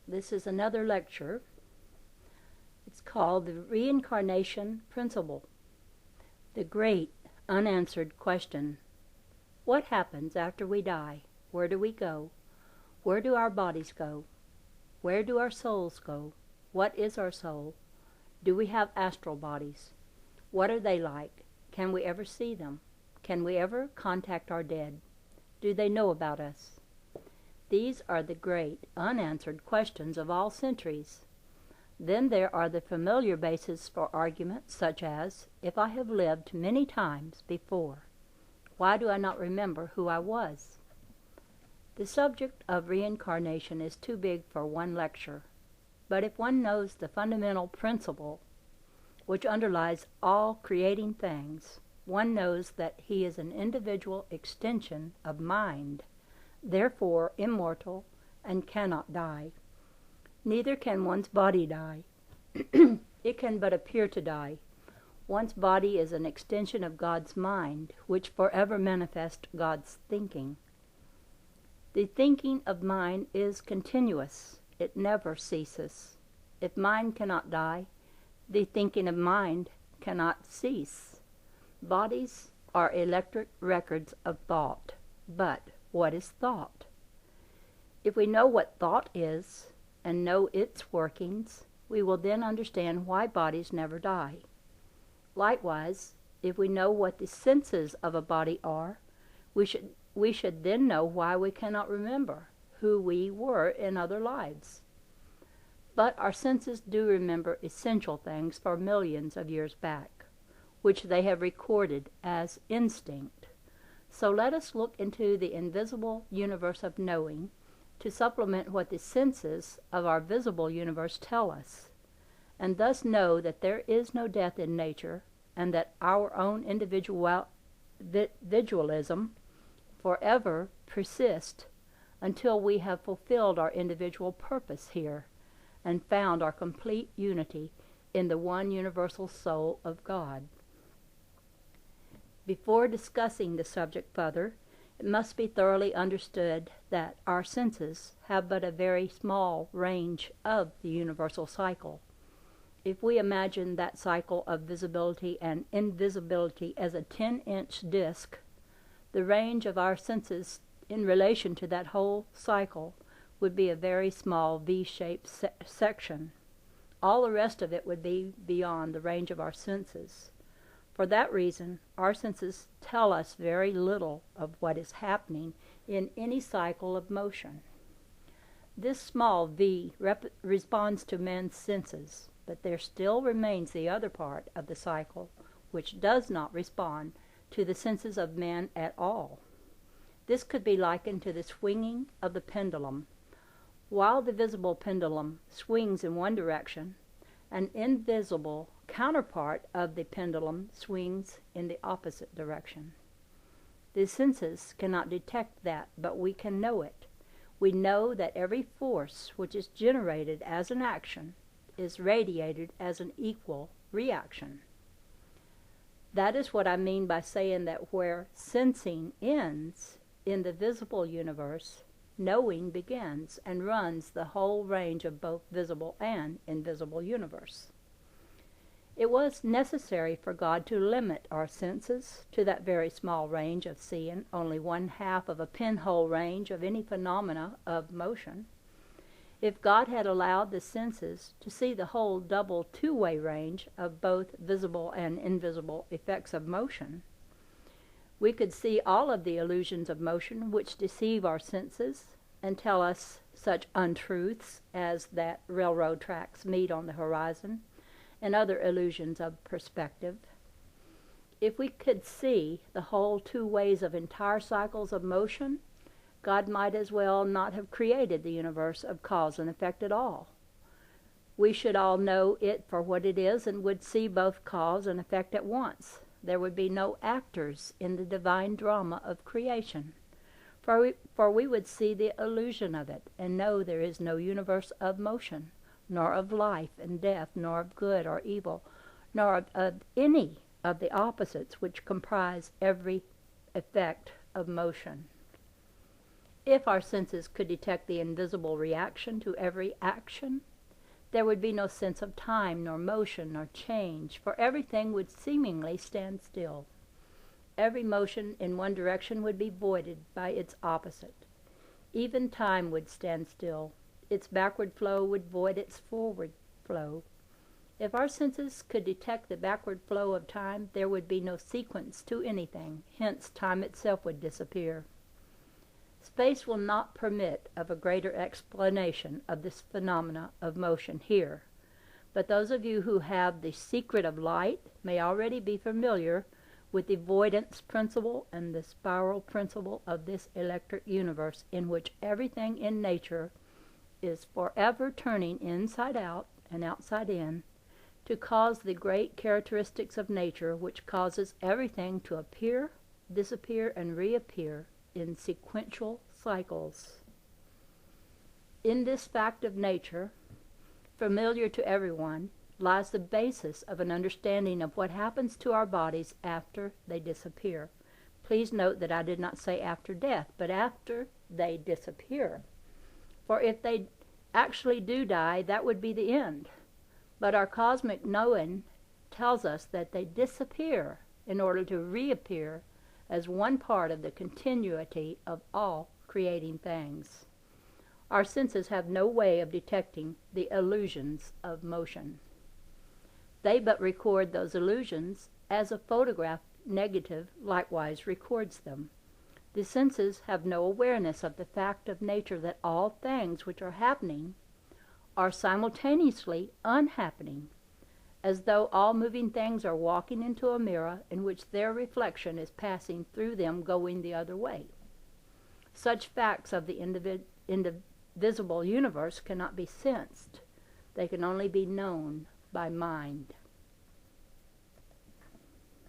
This is another lecture. It's called The Reincarnation Principle. The Great Unanswered Question. What happens after we die? Where do we go? Where do our bodies go? Where do our souls go? What is our soul? Do we have astral bodies? What are they like? Can we ever see them? Can we ever contact our dead? Do they know about us? These are the great unanswered questions of all centuries. Then there are the familiar bases for argument, such as, if I have lived many times before, why do I not remember who I was? The subject of reincarnation is too big for one lecture, but if one knows the fundamental principle which underlies all creating things, one knows that he is an individual extension of mind, therefore immortal and cannot die. Neither can one's body die. It can but appear to die. One's body is an extension of God's mind, which forever manifests God's thinking. The thinking of mind is continuous. It never ceases. If mind cannot die, the thinking of mind cannot cease. Bodies are electric records of thought. But what is thought? If we know what thought is and know its workings, we will then understand why bodies never die. Likewise, if we know what the senses of a body are, we should then know why we cannot remember who we were in other lives. But our senses do remember essential things for millions of years back, which they have recorded as instinct. So let us look into the invisible universe of knowing to supplement what the senses of our visible universe tell us, and thus know that there is no death in nature, and that our own individualism forever persists until we have fulfilled our individual purpose here and found our complete unity in the one universal soul of God. Before discussing the subject further, it must be thoroughly understood that our senses have but a very small range of the universal cycle. If we imagine that cycle of visibility and invisibility as a 10-inch disc, the range of our senses in relation to that whole cycle would be a very small V-shaped section. All the rest of it would be beyond the range of our senses. For that reason, our senses tell us very little of what is happening in any cycle of motion. This small V responds to man's senses, but there still remains the other part of the cycle, which does not respond to the senses of man at all. This could be likened to the swinging of the pendulum. While the visible pendulum swings in one direction, an invisible counterpart of the pendulum swings in the opposite direction. The senses cannot detect that, but we can know it. We know that every force which is generated as an action is radiated as an equal reaction. That is what I mean by saying that where sensing ends in the visible universe, knowing begins and runs the whole range of both visible and invisible universe. It was necessary for God to limit our senses to that very small range of seeing only 1/2 of a pinhole range of any phenomena of motion. If God had allowed the senses to see the whole double two-way range of both visible and invisible effects of motion, we could see all of the illusions of motion which deceive our senses and tell us such untruths as that railroad tracks meet on the horizon, and other illusions of perspective. If we could see the whole two ways of entire cycles of motion, God might as well not have created the universe of cause and effect at all. We should all know it for what it is and would see both cause and effect at once. There would be no actors in the divine drama of creation, for we would see the illusion of it and know there is no universe of motion, nor of life and death, nor of good or evil, nor of any of the opposites which comprise every effect of motion. If our senses could detect the invisible reaction to every action, there would be no sense of time, nor motion, nor change, for everything would seemingly stand still. Every motion in one direction would be voided by its opposite. Even time would stand still. Its backward flow would void its forward flow. If our senses could detect the backward flow of time, there would be no sequence to anything. Hence, time itself would disappear. Space will not permit of a greater explanation of this phenomena of motion here, but those of you who have the secret of light may already be familiar with the voidance principle and the spiral principle of this electric universe, in which everything in nature is forever turning inside out and outside in to cause the great characteristics of nature, which causes everything to appear, disappear, and reappear in sequential cycles. In this fact of nature, familiar to everyone, lies the basis of an understanding of what happens to our bodies after they disappear. Please note that I did not say after death, but after they disappear. For if they actually do die, that would be the end. But our cosmic knowing tells us that they disappear in order to reappear as one part of the continuity of all creating things. Our senses have no way of detecting the illusions of motion. They but record those illusions as a photograph negative likewise records them. The senses have no awareness of the fact of nature that all things which are happening are simultaneously unhappening, as though all moving things are walking into a mirror in which their reflection is passing through them going the other way. Such facts of the indivisible universe cannot be sensed. They can only be known by mind.